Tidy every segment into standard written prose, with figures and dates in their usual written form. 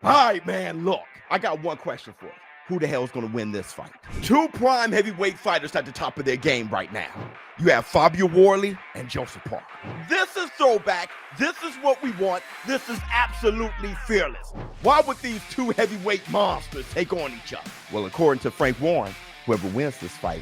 All right, man, look, I got one question for you. Who the hell's gonna win this fight? Two prime heavyweight fighters at the top of their game right now. You have Fabio Warley and Joseph Parker. This is throwback. This is what we want. This is absolutely fearless. Why would these two heavyweight monsters take on each other? Well, according to Frank Warren, whoever wins this fight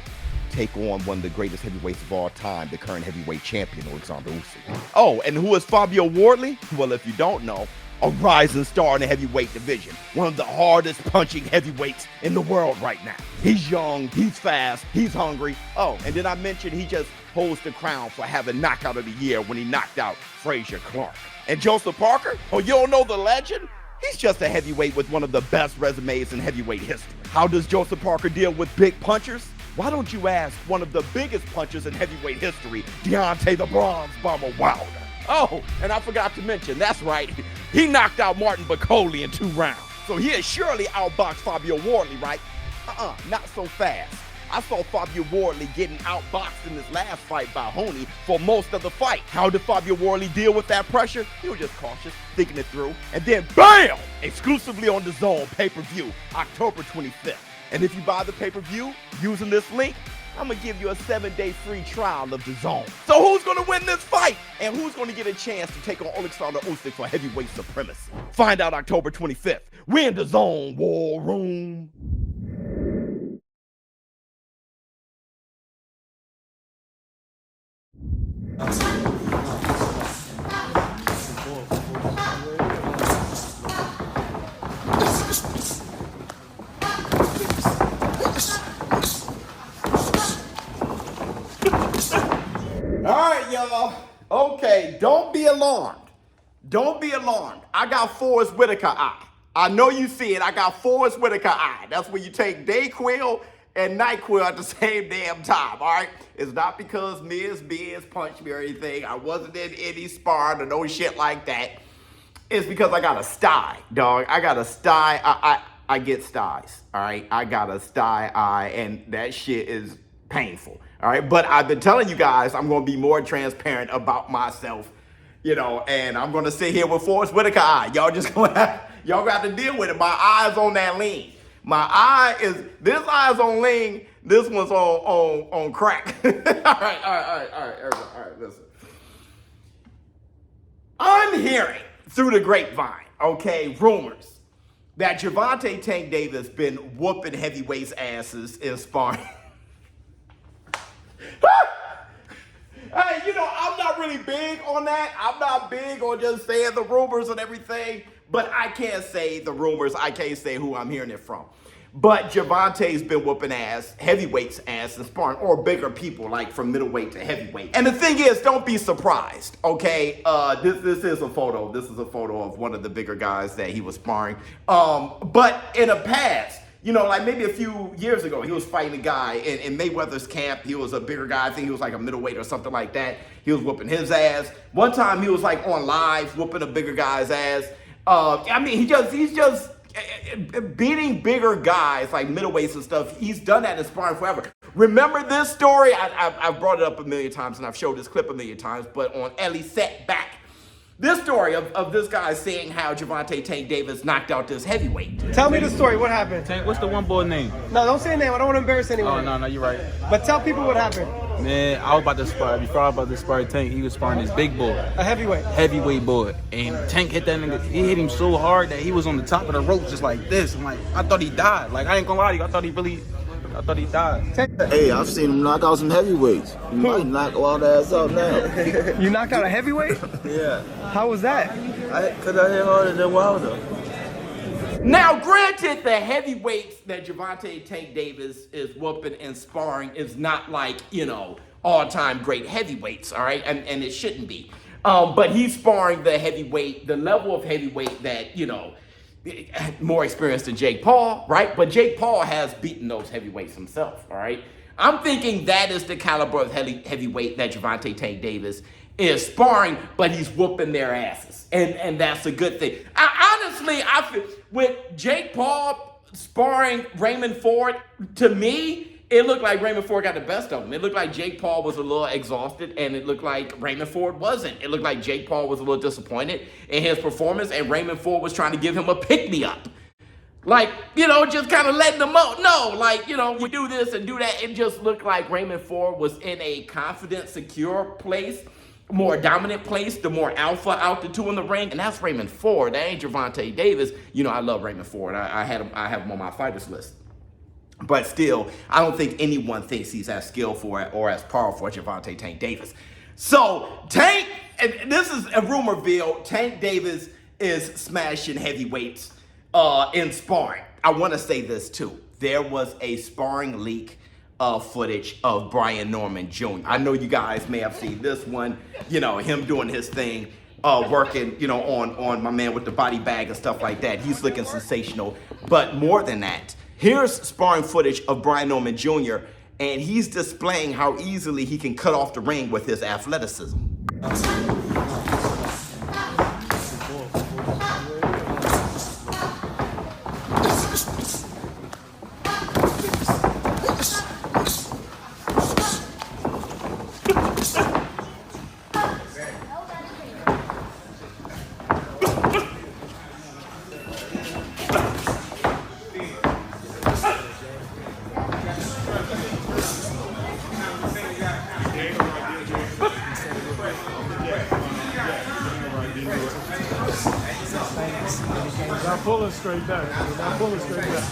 take on one of the greatest heavyweights of all time, the current heavyweight champion, Alexander Usyk. Oh, and who is Fabio Warley? Well, if you don't know, a rising star in the heavyweight division, one of the hardest punching heavyweights in the world right now. He's young, he's fast, he's hungry. Oh, and then I mentioned he just holds the crown for having knockout of the year when he knocked out Frazier Clark. And Joseph Parker? Oh, you don't know the legend? He's just a heavyweight with one of the best resumes in heavyweight history. How does Joseph Parker deal with big punchers? Why don't you ask one of the biggest punchers in heavyweight history, Deontay the Bronze Bomber Wilder? Oh, and I forgot to mention, that's right, he knocked out Martin Bakole in 2 rounds. So he has surely outboxed Fabio Warley, right? Not so fast. I saw Fabio Warley getting outboxed in his last fight by Haney for most of the fight. How did Fabio Warley deal with that pressure? He was just cautious, thinking it through, and then BAM! Exclusively on DAZN pay-per-view, October 25th. And if you buy the pay-per-view using this link, I'm gonna give you a 7-day free trial of DAZN. So who's gonna win this fight? And who's gonna get a chance to take on Alexander Usyk for heavyweight supremacy? Find out October 25th. We're in DAZN War Room. All right, y'all. Okay, don't be alarmed. Don't be alarmed. I got Forrest Whitaker eye. I know you see it. I got Forrest Whitaker eye. That's where you take Dayquil and NyQuil at the same damn time, all right? It's not because Biz punched me or anything. I wasn't in any sparring or no shit like that. It's because I got a sty, dog. I got a sty. I get styes, all right? I got a sty eye, and that shit is painful, all right? But I've been telling you guys I'm going to be more transparent about myself, you know, and I'm going to sit here with Forrest Whitaker eye. Y'all just going to have to deal with it. My eye's on that lean. This eye's on lean. This one's on crack. all right, listen. I'm hearing through the grapevine, okay, rumors that Gervonta Tank Davis been whooping heavyweights' asses in sparring. Hey, you know, I'm not really big on that. I'm not big on just saying the rumors and everything, but I can't say the rumors. I can't say who I'm hearing it from. But Gervonta's been whooping ass, heavyweights' ass in sparring, or bigger people, like from middleweight to heavyweight. And the thing is, don't be surprised, okay? This is a photo. This is a photo of one of the bigger guys that he was sparring. But in the past, you know, like maybe a few years ago, he was fighting a guy in Mayweather's camp. He was a bigger guy. I think he was like a middleweight or something like that. He was whooping his ass. One time he was like on live whooping a bigger guy's ass. I mean, he's just beating bigger guys like middleweights and stuff. He's done that in sparring forever. Remember this story? I've brought it up a million times and I've showed this clip a million times, but on Ellie Set Back. This story of this guy saying how Gervonta Tank Davis knocked out this heavyweight. Tell me the story. What happened? Tank, what's the one boy name? No, don't say a name. I don't want to embarrass anyone. Oh, no, you're right. But tell people what happened. Man, I was about to spar. Before I was about to spar Tank, he was sparring this big boy. A heavyweight. Heavyweight boy. And Tank hit that nigga. He hit him so hard that he was on the top of the rope just like this. I'm like, I thought he died. Like, I ain't gonna lie to you. I thought he died. Hey, I've seen him knock out some heavyweights. You might knock all the ass out now. You knocked out a heavyweight? Yeah. How was that? Because I hit harder than Wilder. Now, granted, the heavyweights that Gervonta Tank Davis is whooping and sparring is not like, you know, all-time great heavyweights, all right? And it shouldn't be. But he's sparring the level of heavyweight that, you know, more experienced than Jake Paul, right? But Jake Paul has beaten those heavyweights himself, all right? I'm thinking that is the caliber of heavyweight that Gervonta Tank Davis is sparring, but he's whooping their asses. And that's a good thing. I feel with Jake Paul sparring Raymond Ford, to me, it looked like Raymond Ford got the best of him. It looked like Jake Paul was a little exhausted, and it looked like Raymond Ford wasn't. It looked like Jake Paul was a little disappointed in his performance, and Raymond Ford was trying to give him a pick-me-up. Like, just kind of letting them know. No, like, we do this and do that. It just looked like Raymond Ford was in a confident, secure place, more dominant place, the more alpha out the two in the ring. And that's Raymond Ford. That ain't Gervonta Davis. I love Raymond Ford. I have him on my fighters list. But still, I don't think anyone thinks he's as skillful or as powerful as Gervonta Tank Davis. So, Tank, and this is a rumorville, Tank Davis is smashing heavyweights in sparring. I want to say this too. There was a sparring leak of footage of Brian Norman Jr. I know you guys may have seen this one, him doing his thing, working, on my man with the body bag and stuff like that. He's looking sensational. But more than that, here's sparring footage of Brian Norman Jr., and he's displaying how easily he can cut off the ring with his athleticism. Not pulling straight down. Not pulling straight down.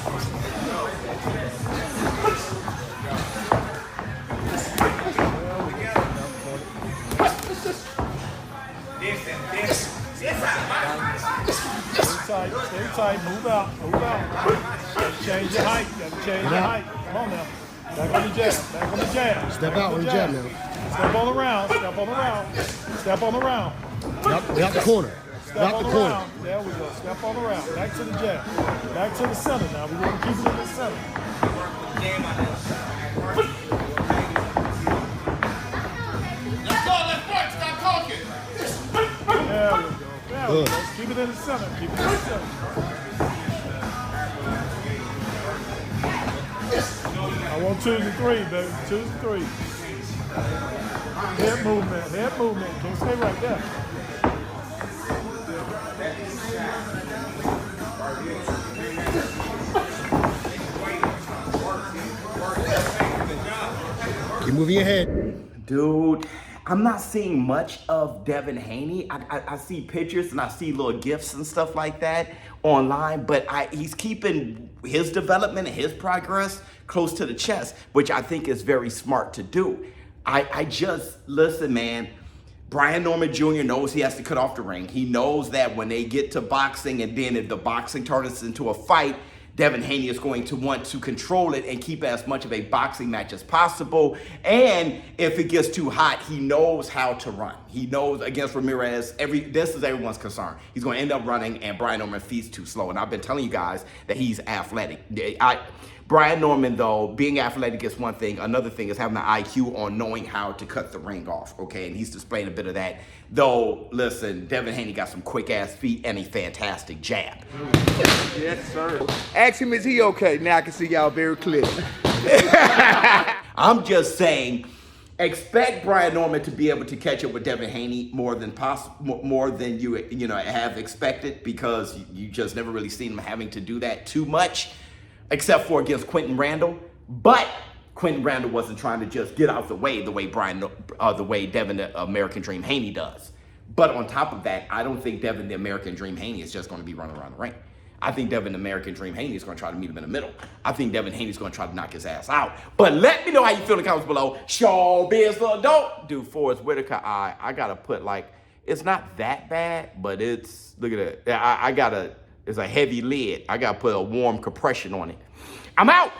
Stay tight, move out. Change your height, change your height. Come on now. Back on the jab, Step out on the jab now. Step on the round. Out the corner. Step on the round. There we go. Step on the round. Back to the jab. Back to the center now. We're going to keep it in the center. Let's go. Let's work. Stop talking. There we go. Let's keep it in the center. Keep it in the center. I want 2s and 3, baby. 2s and 3. Head movement. Can't stay right there. Keep moving your head. Dude, I'm not seeing much of Devin Haney. I see pictures and I see little gifs and stuff like that online, but he's keeping his development and his progress close to the chest, which I think is very smart to do. Listen, man, Brian Norman Jr. knows he has to cut off the ring. He knows that when they get to boxing and then if the boxing turns into a fight, Devin Haney is going to want to control it and keep as much of a boxing match as possible. And if it gets too hot, he knows how to run. He knows against Ramirez, this is everyone's concern. He's going to end up running and Brian Norman feet's too slow. And I've been telling you guys that he's athletic. Brian Norman, though, being athletic is one thing. Another thing is having the IQ on knowing how to cut the ring off, okay? And he's displaying a bit of that. Though, listen, Devin Haney got some quick-ass feet and a fantastic jab. Yes, sir. Ask him, is he okay? Now I can see y'all very clearly. I'm just saying, expect Brian Norman to be able to catch up with Devin Haney more than you have expected, because you just never really seen him having to do that too much, except for against Quentin Randall. But Quentin Randall wasn't trying to just get out the way the way Devin the American Dream Haney does. But on top of that, I don't think Devin the American Dream Haney is just going to be running around the ring. I think Devin the American Dream Haney is going to try to meet him in the middle. I think Devin Haney is going to try to knock his ass out. But let me know how you feel in the comments below. ShowBizz for adult. Dude, Forrest Whitaker, I got to put it's not that bad, but it's, look at that. It's a heavy lid. I got to put a warm compression on it. I'm out.